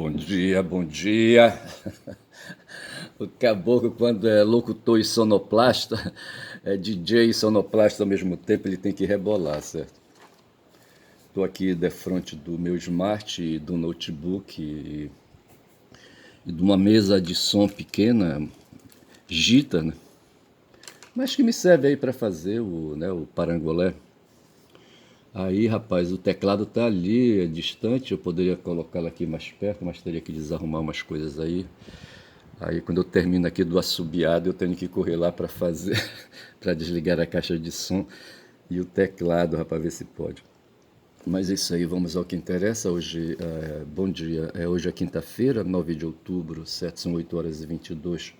Bom dia, bom dia. O caboclo, quando é locutor e sonoplasta, é DJ e sonoplasta ao mesmo tempo, ele tem que rebolar, certo? Estou aqui de frente do meu smart, e do notebook e de uma mesa de som pequena, Gita, né? Mas que me serve aí para fazer o parangolé. Aí, rapaz, o teclado tá ali, é distante, eu poderia colocá-lo aqui mais perto, mas teria que desarrumar umas coisas aí. Aí, quando eu termino aqui do assobiado, eu tenho que correr lá para fazer, para desligar a caixa de som e o teclado, rapaz, ver se pode. Mas é isso aí, vamos ao que interessa. Hoje, bom dia, hoje é quinta-feira, 9 de outubro, certo? São 8 horas e 22.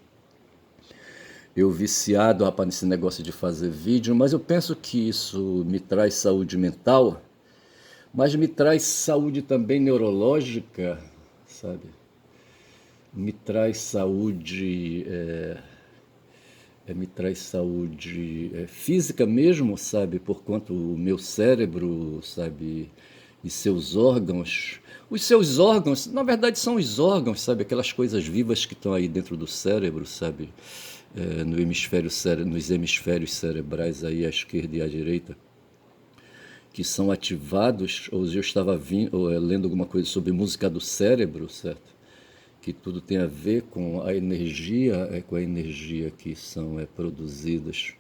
Eu viciado, rapaz, nesse negócio de fazer vídeo, mas eu penso que isso me traz saúde mental, mas me traz saúde também neurológica, sabe? Me traz saúde, me traz saúde física mesmo, sabe? Porquanto o meu cérebro, sabe? E seus órgãos. Os seus órgãos, na verdade, são os órgãos, sabe? Aquelas coisas vivas que estão aí dentro do cérebro, sabe? No hemisfério nos hemisférios cerebrais aí à esquerda e à direita, que são ativados. Hoje eu estava lendo alguma coisa sobre música do cérebro, certo? Que tudo tem a ver com a energia que são produzidas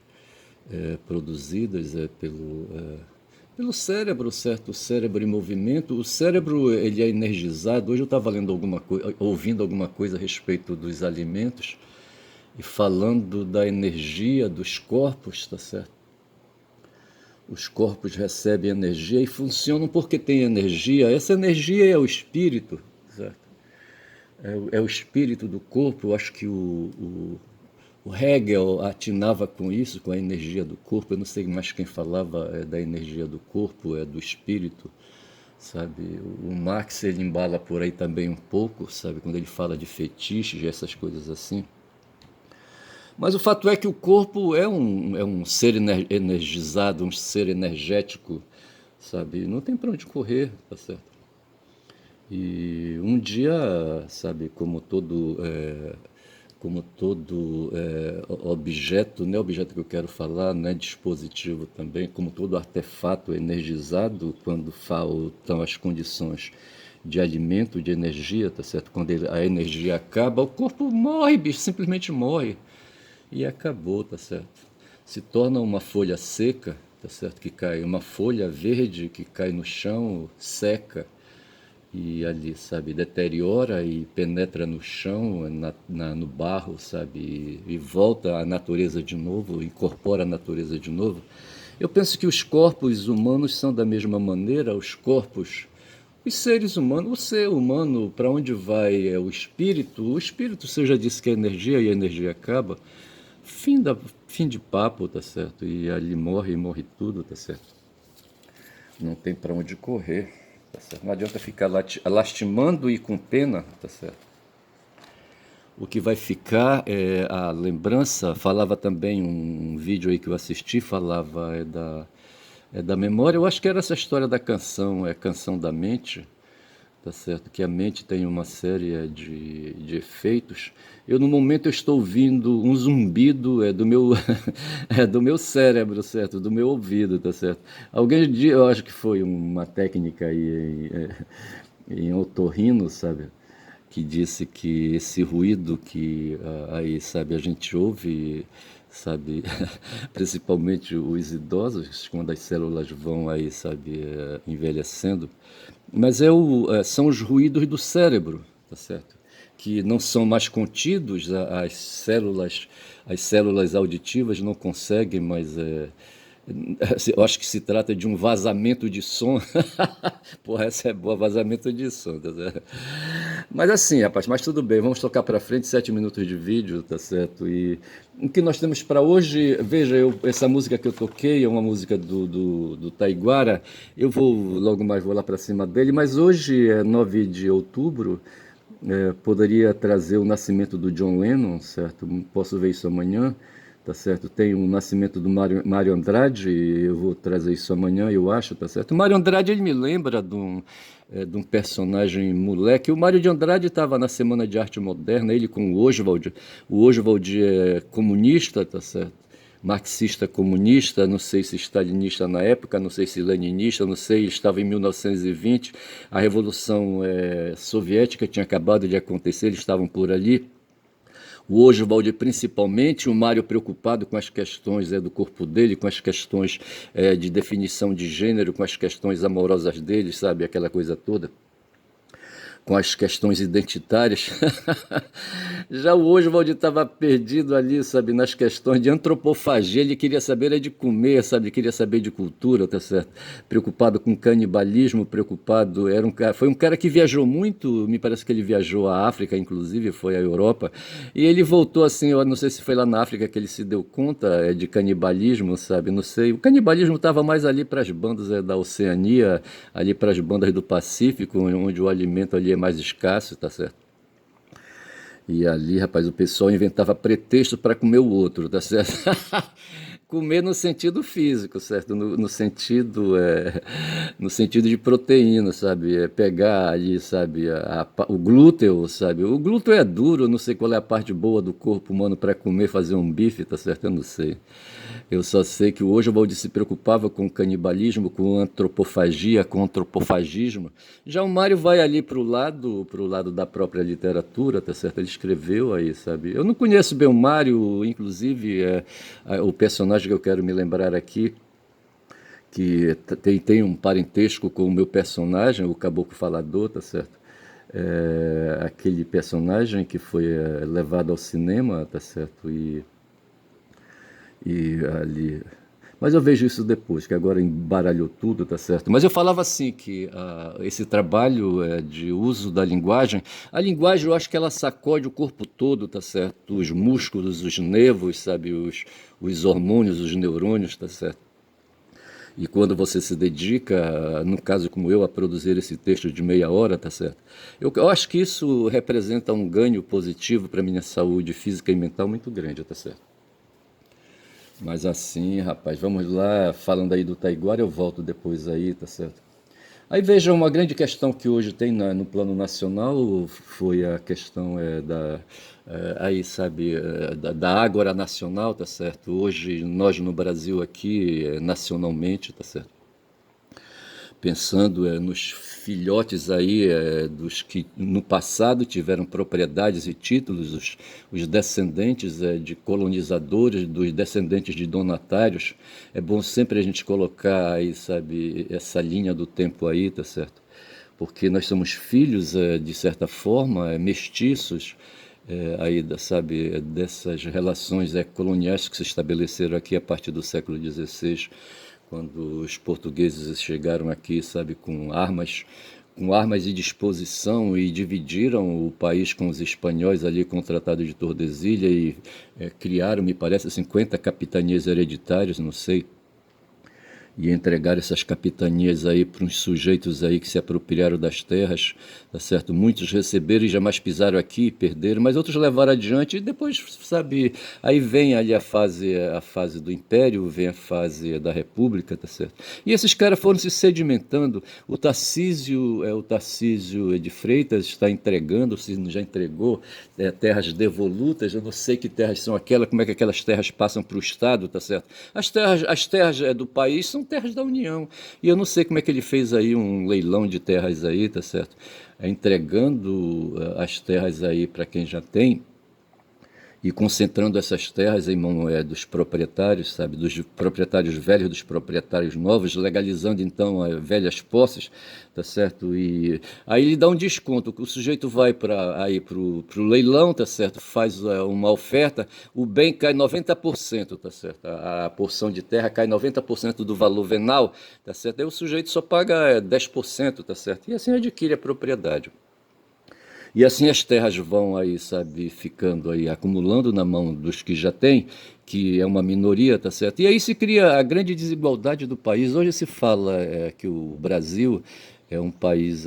pelo cérebro, certo? O cérebro em movimento. O cérebro ele é energizado. Hoje eu estava lendo ouvindo alguma coisa a respeito dos alimentos e falando da energia dos corpos, tá certo? Os corpos recebem energia e funcionam porque tem energia. Essa energia é o espírito, certo? É o espírito do corpo. Eu acho que o Hegel atinava com isso, com a energia do corpo. Eu não sei mais quem falava da energia do corpo, do espírito, sabe? O Marx ele embala por aí também um pouco, sabe? Quando ele fala de fetiches e essas coisas assim. Mas o fato é que o corpo é um ser energizado, um ser energético, sabe? Não tem para onde correr, tá certo? E um dia, sabe, como todo objeto, não é objeto que eu quero falar, não é dispositivo também, como todo artefato energizado, quando faltam as condições de alimento, de energia, tá certo? Quando a energia acaba, o corpo morre, bicho, simplesmente morre. E acabou, tá certo? Se torna uma folha seca, tá certo? Que cai, uma folha verde que cai no chão, seca e ali, sabe, deteriora e penetra no chão, no barro, sabe, e volta à natureza de novo, incorpora a natureza de novo. Eu penso que os corpos humanos são da mesma maneira, os seres humanos, o ser humano, para onde vai o espírito, você já disse que é energia e a energia acaba, fim de papo, tá certo, e ali morre tudo, tá certo. Não tem para onde correr, tá certo? Não adianta ficar lastimando e com pena, tá certo? O que vai ficar é a lembrança. Falava também um vídeo aí que eu assisti, falava da memória. Eu acho que era essa história da canção, Canção da Mente, tá certo? Que a mente tem uma série de efeitos. No momento eu estou ouvindo um zumbido do meu do meu cérebro, certo? Do meu ouvido, tá certo? Eu acho que foi uma técnica aí em otorrino, sabe? Que disse que esse ruído que aí, sabe, a gente ouve, sabe, principalmente os idosos, quando as células vão aí, sabe, envelhecendo, mas são os ruídos do cérebro, tá certo? Que não são mais contidos, as células auditivas não conseguem mais. Eu acho que se trata de um vazamento de som. Porra, essa é boa, vazamento de som, tá certo? Mas assim, rapaz, mas tudo bem, vamos tocar para frente, 7 minutos de vídeo, tá certo? E o que nós temos para hoje, veja, essa música que eu toquei é uma música do Taiguara, logo mais vou lá para cima dele, mas hoje é 9 de outubro, poderia trazer o nascimento do John Lennon, certo? Posso ver isso amanhã, tá certo? Tem o nascimento do Mário Andrade, eu vou trazer isso amanhã, eu acho, tá certo? O Mário Andrade, ele me lembra de um personagem moleque. O Mário de Andrade estava na Semana de Arte Moderna, ele com o Oswald. O Oswald é comunista, tá certo? Marxista comunista, não sei se stalinista na época, não sei se leninista, não sei, ele estava em 1920, a Revolução Soviética tinha acabado de acontecer, eles estavam por ali. O Oswald, principalmente, o Mário preocupado com as questões do corpo dele, com as questões de definição de gênero, com as questões amorosas dele, sabe, aquela coisa toda, com as questões identitárias. Já o Oswald estava perdido ali, sabe, nas questões de antropofagia, ele queria saber de comer, sabe, ele queria saber de cultura, tá certo? Preocupado com canibalismo, preocupado, foi um cara que viajou muito, me parece que ele viajou à África, inclusive, foi à Europa, e ele voltou assim, eu não sei se foi lá na África que ele se deu conta de canibalismo, sabe, não sei, o canibalismo estava mais ali para as bandas da Oceania, ali para as bandas do Pacífico, onde o alimento ali é mais escasso, tá certo? E ali, rapaz, o pessoal inventava pretexto para comer o outro, tá certo? Comer no sentido físico, certo? No sentido de proteína, sabe? Pegar ali, sabe, o glúteo, sabe? O glúteo é duro, eu não sei qual é a parte boa do corpo humano para comer, fazer um bife, tá certo? Eu não sei. Eu só sei que o Oswald se preocupava com o canibalismo, com a antropofagia, com o antropofagismo. Já o Mário vai ali pro lado da própria literatura, tá certo? Ele escreveu aí, sabe? Eu não conheço bem o Mário, inclusive o personagem que eu quero me lembrar aqui, que tem um parentesco com o meu personagem, o Caboclo Falador, tá certo? Aquele personagem que foi levado ao cinema, tá certo? E ali. Mas eu vejo isso depois, que agora embaralhou tudo, tá certo? Mas eu falava assim que esse trabalho de uso da linguagem, a linguagem eu acho que ela sacode o corpo todo, tá certo? Os músculos, os nervos, sabe? Os hormônios, os neurônios, tá certo? E quando você se dedica, no caso como eu, a produzir esse texto de meia hora, tá certo? Eu acho que isso representa um ganho positivo para a minha saúde física e mental muito grande, tá certo? Mas assim, rapaz, vamos lá, falando aí do Taiguara, eu volto depois aí, tá certo? Aí veja, uma grande questão que hoje tem no plano nacional foi a questão aí sabe, da Ágora Nacional, tá certo? Hoje nós no Brasil aqui, nacionalmente, tá certo? Pensando nos filhotes aí dos que no passado tiveram propriedades e títulos, os descendentes de colonizadores, dos descendentes de donatários. É bom sempre a gente colocar aí, sabe, essa linha do tempo aí, tá certo? Porque nós somos filhos, de certa forma, mestiços, aí, sabe, dessas relações coloniais que se estabeleceram aqui a partir do século XVI, quando os portugueses chegaram aqui, sabe, com armas de disposição e dividiram o país com os espanhóis ali com o Tratado de Tordesilha e criaram, me parece, 50 capitanias hereditárias, não sei, e entregar essas capitanias aí para uns sujeitos aí que se apropriaram das terras, tá certo? Muitos receberam e jamais pisaram aqui, perderam, mas outros levaram adiante e depois, sabe, aí vem ali a fase do Império, vem a fase da República, tá certo? E esses caras foram se sedimentando. O Tarcísio de Freitas está entregando, se já entregou, terras devolutas, eu não sei que terras são aquelas, como é que aquelas terras passam para o Estado, tá certo? As terras do país são terras da União. E eu não sei como é que ele fez aí um leilão de terras aí, tá certo? Entregando as terras aí para quem já tem e concentrando essas terras em mão dos proprietários, sabe, dos proprietários velhos, dos proprietários novos, legalizando então velhas posses, tá certo? E aí ele dá um desconto, o sujeito vai para aí pro leilão, tá certo? Faz uma oferta, o bem cai 90%, tá certo? A porção de terra cai 90% do valor venal, tá certo? Aí o sujeito só paga 10%, tá certo? E assim adquire a propriedade. E assim as terras vão aí, sabe, ficando aí, acumulando na mão dos que já têm, que é uma minoria, tá certo? E aí se cria a grande desigualdade do país. Hoje se fala que o Brasil é um país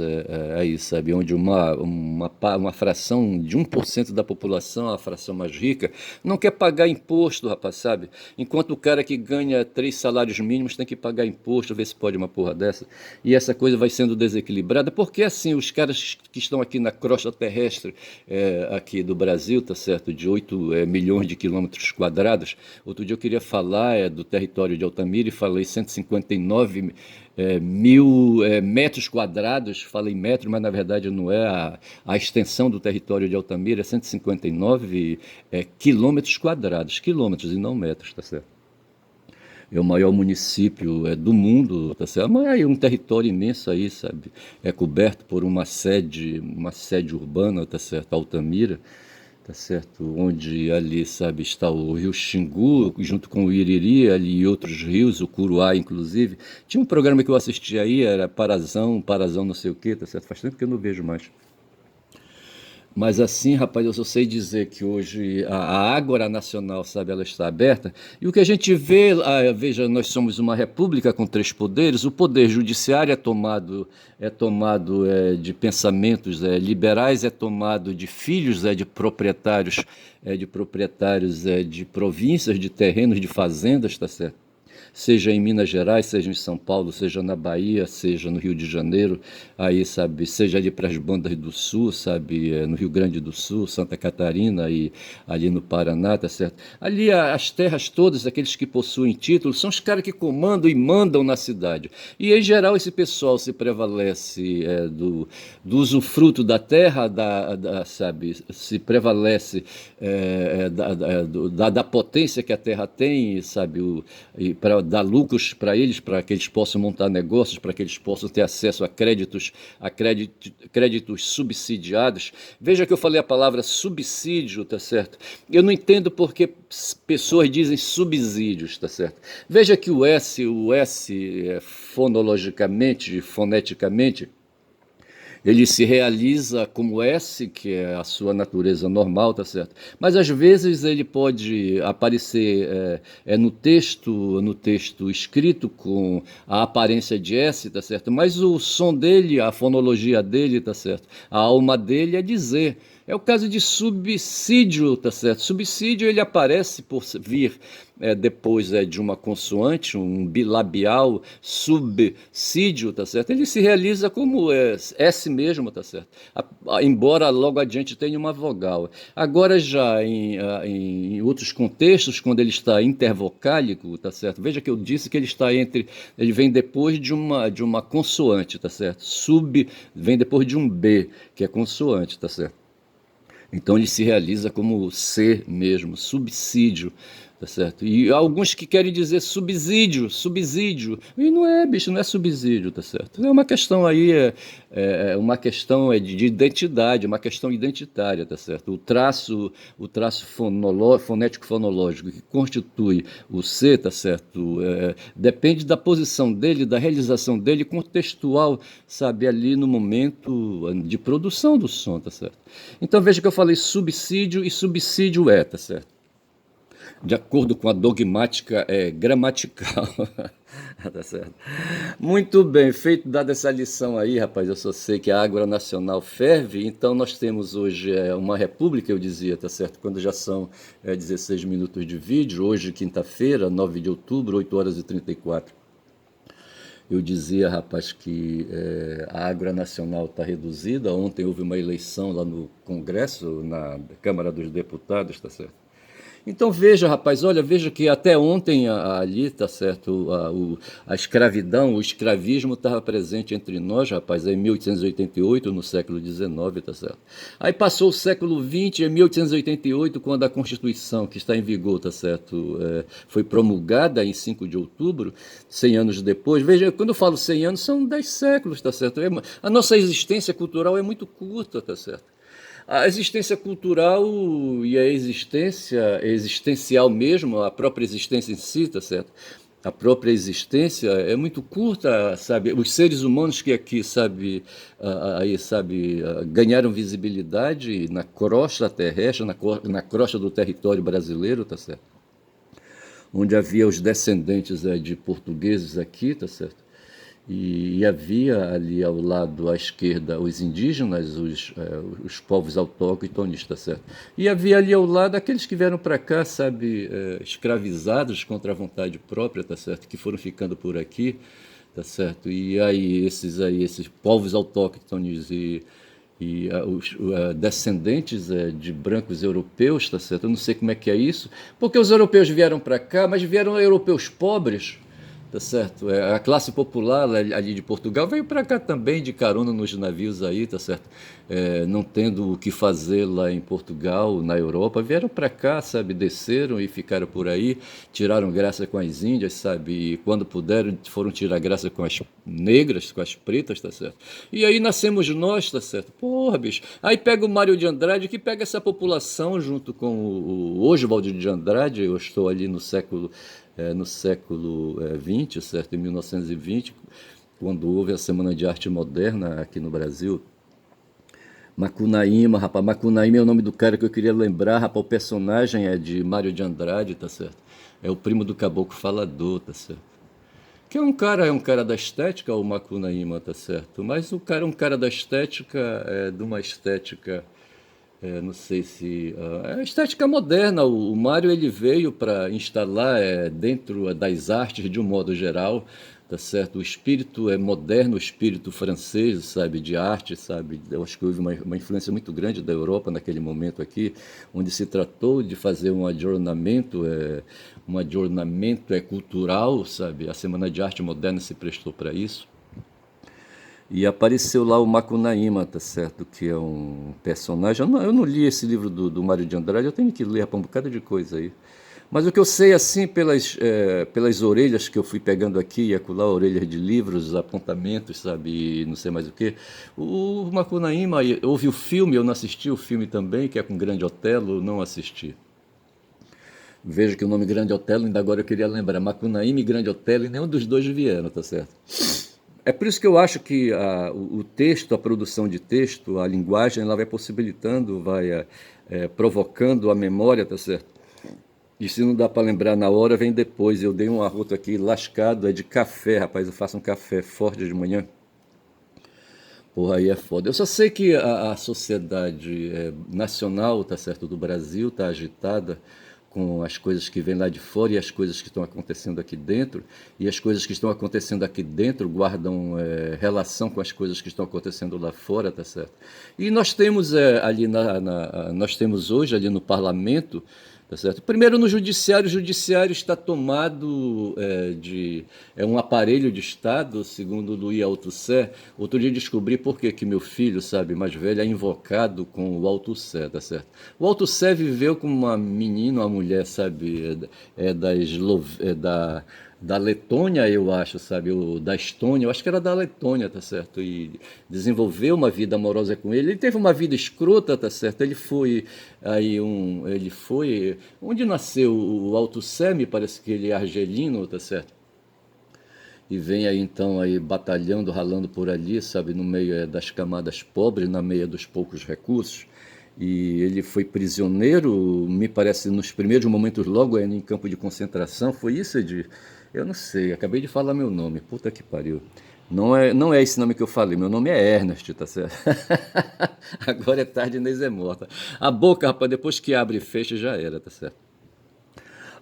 aí, sabe, onde uma fração de 1% da população, a fração mais rica, não quer pagar imposto, rapaz, sabe? Enquanto o cara que ganha 3 salários mínimos tem que pagar imposto, ver se pode uma porra dessa. E essa coisa vai sendo desequilibrada, porque assim, os caras que estão aqui na crosta terrestre, aqui do Brasil, tá certo, de 8 milhões de quilômetros quadrados. Outro dia eu queria falar do território de Altamira e falei 159 mil metros quadrados, falei metro, mas na verdade não é a extensão do território de Altamira, é 159 quilômetros quadrados, quilômetros e não metros, tá certo? É o maior município do mundo, tá certo? Mas é um território imenso aí, sabe? É coberto por uma sede urbana, tá certo? Altamira, tá certo? Onde ali, sabe, está o rio Xingu, junto com o Iriri, ali e outros rios, o Curuá, inclusive. Tinha um programa que eu assisti aí, era Parazão não sei o quê, tá certo? Faz tempo que eu não vejo mais. Mas assim, rapaz, eu só sei dizer que hoje a Ágora Nacional, sabe, ela está aberta. E o que a gente vê, veja, nós somos uma república com 3 poderes. O poder judiciário é tomado de pensamentos liberais, é tomado de filhos de proprietários de províncias, de terrenos, de fazendas, tá certo? Seja em Minas Gerais, seja em São Paulo, seja na Bahia, seja no Rio de Janeiro, aí, sabe, seja ali para as bandas do Sul, sabe, no Rio Grande do Sul, Santa Catarina e ali no Paraná, tá certo? Ali as terras todas, aqueles que possuem títulos, são os caras que comandam e mandam na cidade. E em geral esse pessoal se prevalece do usufruto da terra, sabe, se prevalece da potência que a terra tem, sabe, e para dar lucros para eles, para que eles possam montar negócios, para que eles possam ter acesso a créditos subsidiados. Veja que eu falei a palavra subsídio, tá certo? Eu não entendo porque pessoas dizem subsídios, tá certo? Veja que o S fonologicamente, foneticamente, ele se realiza como S, que é a sua natureza normal, tá certo? Mas às vezes ele pode aparecer no texto escrito com a aparência de S, tá certo? Mas o som dele, a fonologia dele, tá certo? A alma dele é dizer. É o caso de subsídio, tá certo? Subsídio ele aparece por vir depois de uma consoante, um bilabial, subsídio, tá certo? Ele se realiza como S mesmo, tá certo? Embora logo adiante tenha uma vogal. Agora já em outros contextos, quando ele está intervocálico, tá certo? Veja que eu disse que ele vem depois de uma consoante, tá certo? Vem depois de um B, que é consoante, tá certo? Então ele se realiza como ser mesmo, subsídio, tá certo? E há alguns que querem dizer subsídio, e não é, bicho, não é subsídio, tá certo? É uma questão aí, uma questão de identidade, uma questão identitária, tá certo? O traço fonético fonológico que constitui o ser, tá certo? Depende da posição dele, da realização dele contextual, sabe, ali no momento de produção do som, tá certo? Então veja que eu falei subsídio e subsídio tá certo? De acordo com a dogmática gramatical. Tá certo. Muito bem, feito dada essa lição aí, rapaz, eu só sei que a Ágora Nacional ferve, então nós temos hoje uma república, eu dizia, tá certo? Quando já são 16 minutos de vídeo, hoje quinta-feira, 9 de outubro, 8 horas e 34. Eu dizia, rapaz, que a Ágora Nacional está reduzida. Ontem houve uma eleição lá no Congresso, na Câmara dos Deputados, tá certo? Então veja, rapaz, olha, veja que até ontem ali, tá certo, a escravidão, o escravismo estava presente entre nós, rapaz, em 1888, no século XIX, tá certo? Aí passou o século XX, em 1888, quando a Constituição, que está em vigor, tá certo, foi promulgada em 5 de outubro, 100 anos depois. Veja, quando eu falo 100 anos, são 10 séculos, tá certo? A nossa existência cultural é muito curta, tá certo? A existência cultural e a existência existencial mesmo, a própria existência em si, tá certo? A própria existência é muito curta, sabe? Os seres humanos que aqui, ganharam visibilidade na crosta terrestre, na crosta do território brasileiro, tá certo? Onde havia os descendentes de portugueses aqui, tá certo? E havia ali ao lado, à esquerda, os indígenas, os povos autóctones, tá certo? E havia ali ao lado aqueles que vieram para cá, sabe, escravizados contra a vontade própria, tá certo? Que foram ficando por aqui, tá certo? E aí, esses povos autóctones e descendentes de brancos europeus, tá certo? Eu não sei como é que é isso, porque os europeus vieram para cá, mas vieram europeus pobres, tá certo? A classe popular ali de Portugal veio para cá também de carona nos navios aí, tá certo? Não tendo o que fazer lá em Portugal, na Europa, vieram para cá, sabe? Desceram e ficaram por aí, tiraram graça com as índias, sabe? E quando puderam, foram tirar graça com as negras, com as pretas, tá certo? E aí nascemos nós, tá certo? Porra, bicho. Aí pega o Mário de Andrade, que pega essa população junto com o Oswald de Andrade, eu estou ali no século XX, certo? Em 1920, quando houve a Semana de Arte Moderna aqui no Brasil. Macunaíma, rapaz. Macunaíma é o nome do cara que eu queria lembrar, rapaz. O personagem é de Mário de Andrade, tá certo? É o primo do Caboclo Falador, tá certo? Que é um cara da estética, o Macunaíma, tá certo? Mas o cara é um cara da estética, de uma estética, não sei se é estética moderna. O Mário ele veio para instalar dentro das artes de um modo geral, tá certo? O espírito é moderno, o espírito francês, sabe, de arte, sabe? Eu acho que houve uma influência muito grande da Europa naquele momento aqui, onde se tratou de fazer um adornamento cultural, sabe? A Semana de Arte Moderna se prestou para isso. E apareceu lá o Macunaíma, tá certo? Que é um personagem. Eu não li esse livro do Mário de Andrade, eu tenho que ler para um bocado de coisa aí. Mas o que eu sei, assim, pelas orelhas que eu fui pegando aqui e acolá, orelhas de livros, apontamentos, sabe? E não sei mais o quê. O Macunaíma, houve o filme, eu não assisti o filme também, que é com Grande Otelo, não assisti. Veja que o nome Grande Otelo, ainda agora eu queria lembrar. Macunaíma e Grande Otelo, e nenhum dos dois vieram, tá certo? É por isso que eu acho que o texto, a produção de texto, a linguagem, ela vai possibilitando, vai provocando a memória, tá certo? E se não dá para lembrar na hora, vem depois. Eu dei um arroto aqui lascado, é de café, rapaz. Eu faço um café forte de manhã. Porra, aí é foda. Eu só sei que a sociedade nacional, tá certo, do Brasil, tá agitada com as coisas que vêm lá de fora e as coisas que estão acontecendo aqui dentro. E as coisas que estão acontecendo aqui dentro guardam relação com as coisas que estão acontecendo lá fora, tá certo? E nós temos nós temos hoje ali no parlamento, tá certo? Primeiro no judiciário, o judiciário está tomado é um aparelho de Estado, segundo Louis Althusser. Outro dia descobri por que meu filho, sabe, mais velho, é invocado com o Althusser, tá certo? O Althusser viveu com uma menina, uma mulher, sabe, da Letônia, eu acho, sabe, da Estônia, eu acho que era da Letônia, tá certo? E desenvolveu uma vida amorosa com ele. Ele teve uma vida escrota, tá certo? Ele foi onde nasceu o Althusser, me parece que ele é argelino, tá certo? E vem aí então aí batalhando, ralando por ali, sabe, no meio das camadas pobres, na meia dos poucos recursos. E ele foi prisioneiro, me parece, nos primeiros momentos, logo em campo de concentração. Foi isso, Edir? Eu não sei, acabei de falar meu nome, puta que pariu. Não é esse nome que eu falei, meu nome é Ernest, tá certo? Agora é tarde, Inês é morta. A boca, rapaz, depois que abre e fecha, já era, tá certo?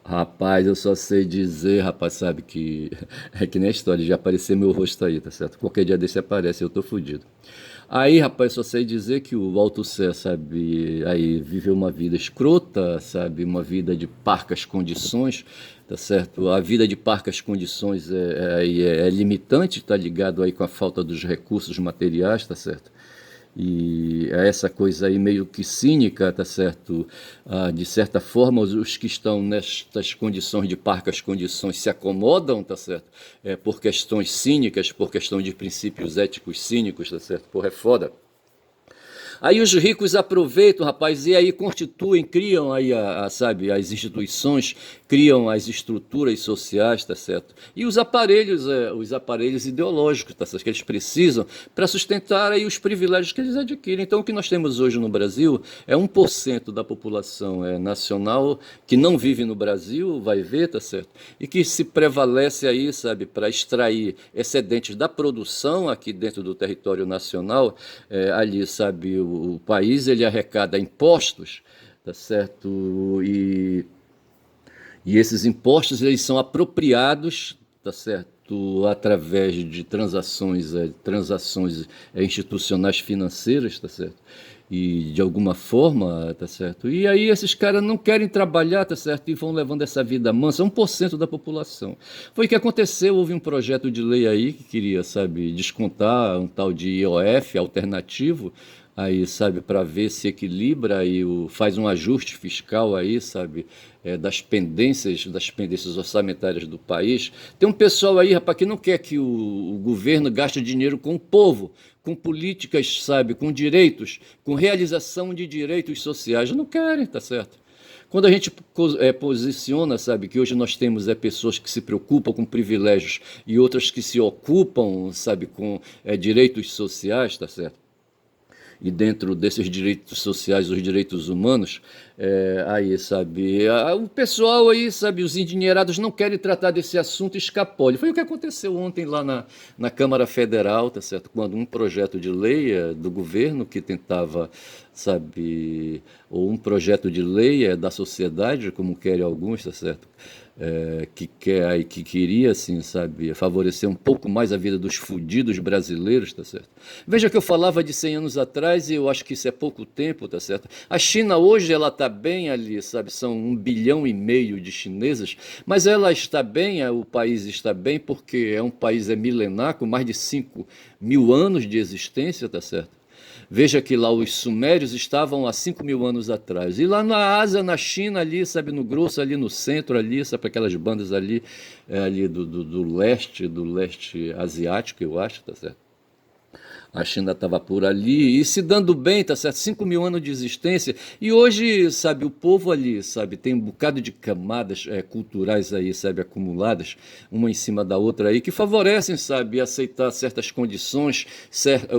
Rapaz, eu só sei dizer, rapaz, sabe que é que nem a história de aparecer meu rosto aí, tá certo? Qualquer dia desse aparece, eu tô fudido. Aí, rapaz, só sei dizer que o Althusser, sabe, aí viveu uma vida escrota, sabe, uma vida de parcas condições, tá certo? A vida de parcas condições é limitante, tá ligado aí com a falta dos recursos materiais, tá certo? E é essa coisa aí meio que cínica, tá certo? De certa forma, os que estão nestas condições de parcas condições se acomodam, tá certo? Por questões cínicas, por questão de princípios éticos cínicos, tá certo? Porra, é foda. Aí os ricos aproveitam, rapaz, e aí constituem, criam aí, sabe, as instituições, criam as estruturas sociais, tá certo? E os aparelhos ideológicos, tá certo? Que eles precisam para sustentar aí os privilégios que eles adquirem. Então, o que nós temos hoje no Brasil é 1% da população nacional que não vive no Brasil, vai ver, tá certo? E que se prevalece aí, sabe, para extrair excedentes da produção aqui dentro do território nacional, ali, sabe, o país ele arrecada impostos, tá certo? E esses impostos eles são apropriados, tá certo, através de transações institucionais financeiras, tá certo? E de alguma forma, tá certo? E aí esses caras não querem trabalhar, tá certo? E vão levando essa vida mansa, 1% da população. Foi o que aconteceu, houve um projeto de lei aí que queria, sabe, descontar um tal de IOF alternativo, aí, sabe, para ver se equilibra aí, faz um ajuste fiscal aí, sabe, das pendências orçamentárias do país. Tem um pessoal aí, rapaz, que não quer que o governo gaste dinheiro com o povo, com políticas, sabe, com direitos, com realização de direitos sociais. Não querem, tá certo? Quando a gente posiciona, sabe, que hoje nós temos pessoas que se preocupam com privilégios e outras que se ocupam, sabe, com direitos sociais, tá certo? E dentro desses direitos sociais, os direitos humanos, aí, sabe, o pessoal aí, sabe, os endinheirados não querem tratar desse assunto escapole. Foi o que aconteceu ontem lá na Câmara Federal, tá certo? Quando um projeto de lei do governo que tentava, sabe, ou um projeto de lei da sociedade, como querem alguns, tá certo? Que queria, assim, sabe, favorecer um pouco mais a vida dos fudidos brasileiros, tá certo? Veja que eu falava de 100 anos atrás e eu acho que isso é pouco tempo, tá certo? A China hoje, ela está bem ali, sabe, são 1,5 bilhão de chinesas, mas ela está bem, o país está bem porque é um país milenar, com mais de 5.000 anos de existência, tá certo? Veja que lá os sumérios estavam há 5.000 anos atrás. E lá na Ásia, na China, ali, sabe, no grosso, ali no centro, ali, sabe, aquelas bandas ali, ali do leste asiático, eu acho, tá certo? A China estava por ali e se dando bem, tá certo? 5.000 anos de existência. E hoje, sabe, o povo ali, sabe, tem um bocado de camadas culturais aí, sabe, acumuladas, uma em cima da outra aí, que favorecem, sabe, aceitar certas condições,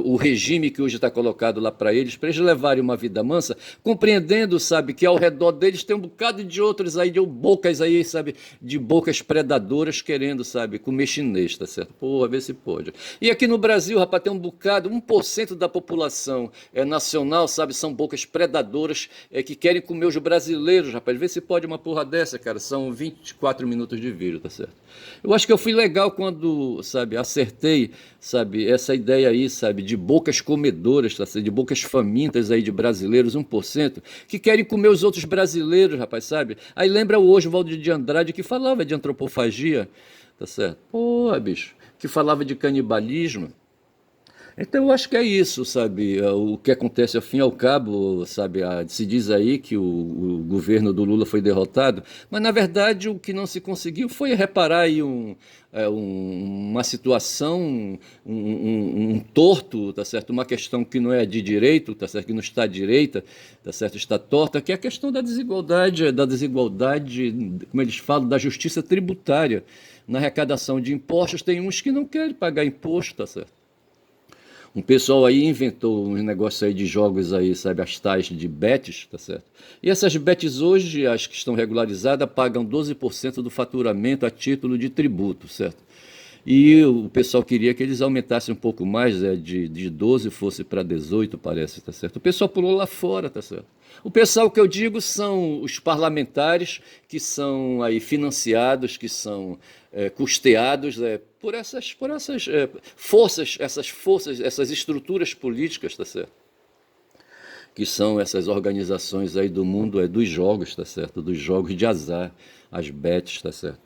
o regime que hoje está colocado lá para eles levarem uma vida mansa, compreendendo, sabe, que ao redor deles tem um bocado de outros aí, de bocas aí, sabe, de bocas predadoras querendo, sabe, comer chinês, tá certo? Porra, vê se pode. E aqui no Brasil, rapaz, tem um bocado, 1% da população nacional, sabe, são bocas predadoras que querem comer os brasileiros, rapaz. Vê se pode uma porra dessa, cara. São 24 minutos de vídeo, tá certo? Eu acho que eu fui legal quando, sabe, acertei, sabe, essa ideia aí, sabe, de bocas comedoras, tá certo? De bocas famintas aí de brasileiros, 1%, que querem comer os outros brasileiros, rapaz, sabe? Aí lembra o Oswaldo de Andrade que falava de antropofagia, tá certo? Porra, bicho, que falava de canibalismo. Então eu acho que é isso, sabe? O que acontece ao fim e ao cabo, sabe? Se diz aí que o governo do Lula foi derrotado, mas na verdade o que não se conseguiu foi reparar aí uma situação, um torto, tá certo? Uma questão que não é de direito, tá certo? Que não está à direita, tá certo? Está torta, que é a questão da desigualdade, como eles falam, da justiça tributária. Na arrecadação de impostos, tem uns que não querem pagar imposto, tá certo? Um pessoal aí inventou uns negócios aí de jogos aí, sabe, as tais de bets, tá certo? E essas bets hoje, as que estão regularizadas, pagam 12% do faturamento a título de tributo, certo? E o pessoal queria que eles aumentassem um pouco mais, de 12 fosse para 18, parece, tá certo? O pessoal pulou lá fora, tá certo? O pessoal que eu digo são os parlamentares que são aí financiados, que são custeados por essas forças, essas estruturas políticas, tá certo? Que são essas organizações aí do mundo dos jogos, tá certo? Dos jogos de azar, as bets, tá certo?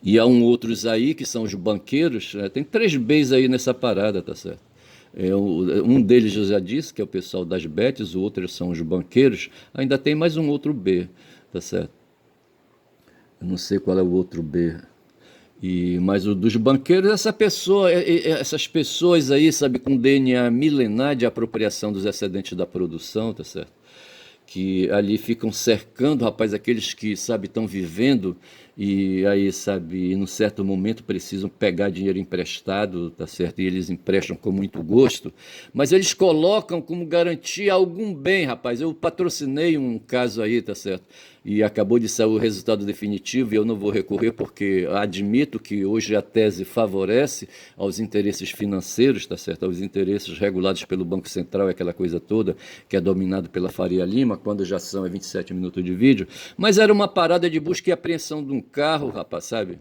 E há outros aí que são os banqueiros, tem 3 Bs aí nessa parada, tá certo? Um deles eu já disse, que é o pessoal das bets, o outro são os banqueiros, ainda tem mais um outro B, tá certo? Eu não sei qual é o outro B. Mas o dos banqueiros, essas pessoas aí, sabe, com DNA milenar de apropriação dos excedentes da produção, tá certo? Que ali ficam cercando, rapaz, aqueles que, sabe, estão vivendo e aí, sabe, num certo momento precisam pegar dinheiro emprestado, tá certo? E eles emprestam com muito gosto, mas eles colocam como garantia algum bem, rapaz. Eu patrocinei um caso aí, tá certo? E acabou de sair o resultado definitivo e eu não vou recorrer porque admito que hoje a tese favorece aos interesses financeiros, tá certo? Aos interesses regulados pelo Banco Central e aquela coisa toda que é dominado pela Faria Lima, quando já são 27 minutos de vídeo. Mas era uma parada de busca e apreensão de um carro, rapaz, sabe?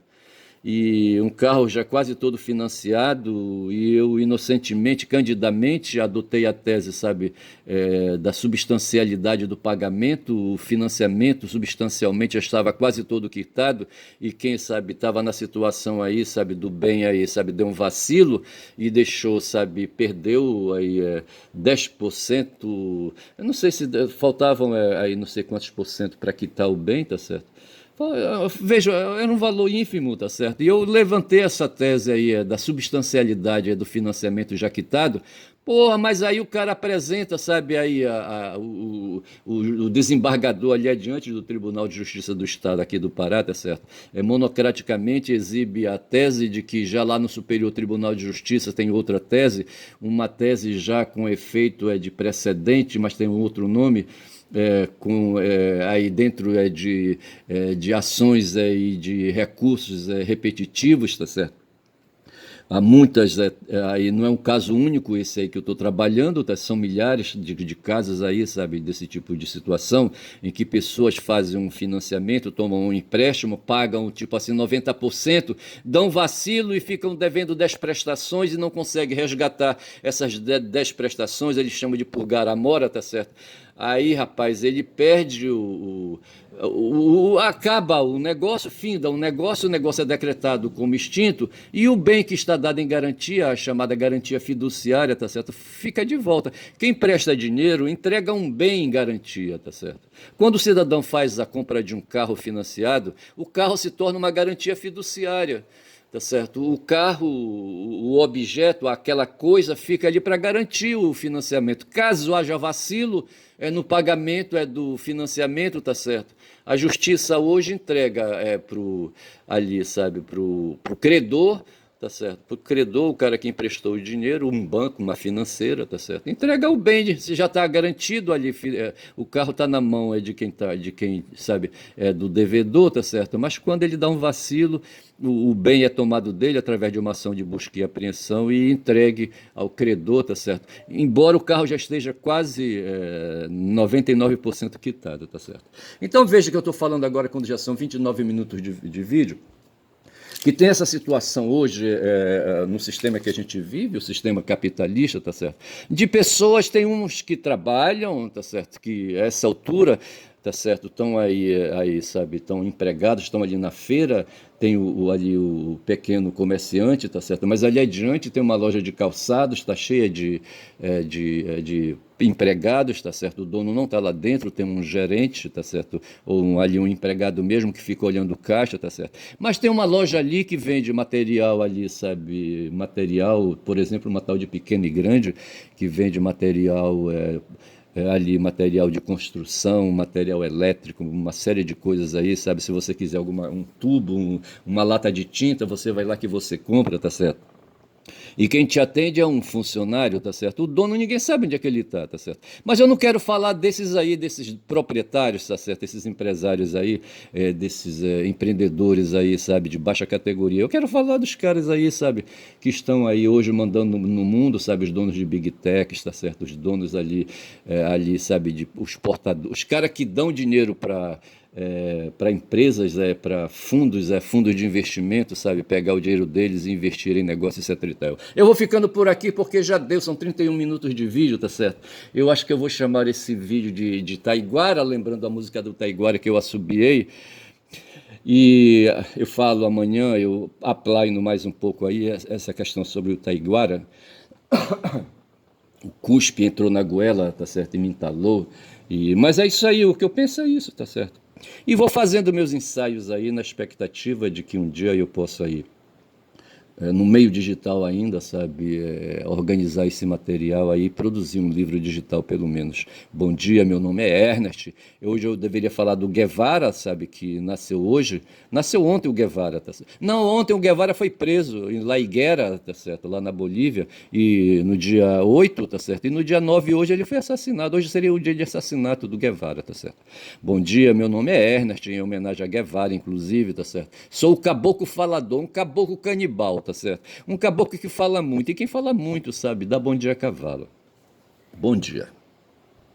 E um carro já quase todo financiado, e eu inocentemente, candidamente, adotei a tese, sabe, da substancialidade do pagamento, o financiamento substancialmente já estava quase todo quitado, e quem sabe estava na situação aí, sabe, do bem aí, sabe, deu um vacilo e deixou, sabe, perdeu aí 10%, eu não sei se faltavam aí não sei quantos por cento para quitar o bem, tá certo? Veja, era um valor ínfimo, tá certo? E eu levantei essa tese aí da substancialidade do financiamento já quitado. Porra, mas aí o cara apresenta, sabe, aí o desembargador ali adiante do Tribunal de Justiça do Estado aqui do Pará, tá certo? Monocraticamente exibe a tese de que já lá no Superior Tribunal de Justiça tem outra tese, uma tese já com efeito de precedente, mas tem um outro nome, aí dentro de ações e de recursos repetitivos, tá certo? Há muitas, aí não é um caso único esse aí que eu estou trabalhando, tá? São milhares de casos aí, sabe, desse tipo de situação, em que pessoas fazem um financiamento, tomam um empréstimo, pagam tipo assim 90%, dão vacilo e ficam devendo 10 prestações e não conseguem resgatar essas 10 prestações, eles chamam de purgar a mora, tá certo? Aí, rapaz, ele perde acaba o negócio, finda o negócio é decretado como extinto e o bem que está dado em garantia, a chamada garantia fiduciária, tá certo? Fica de volta. Quem presta dinheiro entrega um bem em garantia, tá certo? Quando o cidadão faz a compra de um carro financiado, o carro se torna uma garantia fiduciária. Tá certo? O carro, o objeto, aquela coisa fica ali para garantir o financiamento. Caso haja vacilo, no pagamento do financiamento, tá certo? A justiça hoje entrega ali, sabe, pro credor, tá certo? Pro credor, o cara que emprestou o dinheiro, um banco, uma financeira, tá certo? Entrega o bem, se já está garantido ali, o carro está na mão de quem tá, de quem, sabe, do devedor, tá certo? Mas quando ele dá um vacilo, o bem é tomado dele através de uma ação de busca e apreensão e entregue ao credor, tá certo? Embora o carro já esteja quase 99% quitado, tá certo? Então veja que eu estou falando agora quando já são 29 minutos de vídeo, que tem essa situação hoje no sistema que a gente vive, o sistema capitalista, tá certo? De pessoas, tem uns que trabalham, tá certo? Que a essa altura, tá certo? Estão aí, sabe? Estão empregados, estão ali na feira, tem ali o pequeno comerciante, tá certo? Mas ali adiante tem uma loja de calçados, está cheia de empregados, tá certo? O dono não está lá dentro, tem um gerente, tá certo? Ou ali um empregado mesmo que fica olhando o caixa, tá certo? Mas tem uma loja ali que vende material ali, sabe? Material, por exemplo, uma tal de Pequeno e Grande, que vende material ali material de construção, material elétrico, uma série de coisas aí, sabe? Se você quiser um tubo, uma lata de tinta, você vai lá que você compra, tá certo? E quem te atende é um funcionário, tá certo? O dono ninguém sabe onde é que ele tá certo? Mas eu não quero falar desses aí, desses proprietários, tá certo? Esses empresários aí, desses empreendedores aí, sabe, de baixa categoria. Eu quero falar dos caras aí, sabe, que estão aí hoje mandando no mundo, sabe, os donos de big techs, tá certo? Os donos ali, sabe, os portadores, os caras que dão dinheiro para empresas, para fundos de investimento, sabe? Pegar o dinheiro deles e investir em negócios, etc. E tal. Eu vou ficando por aqui porque já deu, são 31 minutos de vídeo, tá certo? Eu acho que eu vou chamar esse vídeo de Taiguara, lembrando a música do Taiguara que eu assobiei. E eu falo amanhã, eu aplaino mais um pouco aí essa questão sobre o Taiguara. O cuspe entrou na goela, tá certo? E me entalou. Mas é isso aí, o que eu penso é isso, tá certo? E vou fazendo meus ensaios aí na expectativa de que um dia eu possa ir no meio digital ainda, sabe, organizar esse material aí, produzir um livro digital pelo menos. Bom dia, meu nome é Ernest. Hoje eu deveria falar do Guevara, sabe, que nasceu hoje. Nasceu ontem o Guevara, tá certo? Não, ontem o Guevara foi preso em La Higuera, tá certo, lá na Bolívia, e no dia 8, tá certo? E no dia 9 hoje ele foi assassinado. Hoje seria o dia de assassinato do Guevara, tá certo? Bom dia, meu nome é Ernest, em homenagem a Guevara, inclusive, tá certo? Sou o caboclo falador, um caboclo canibal, tá certo? Um caboclo que fala muito. E quem fala muito, sabe, dá bom dia a cavalo. Bom dia.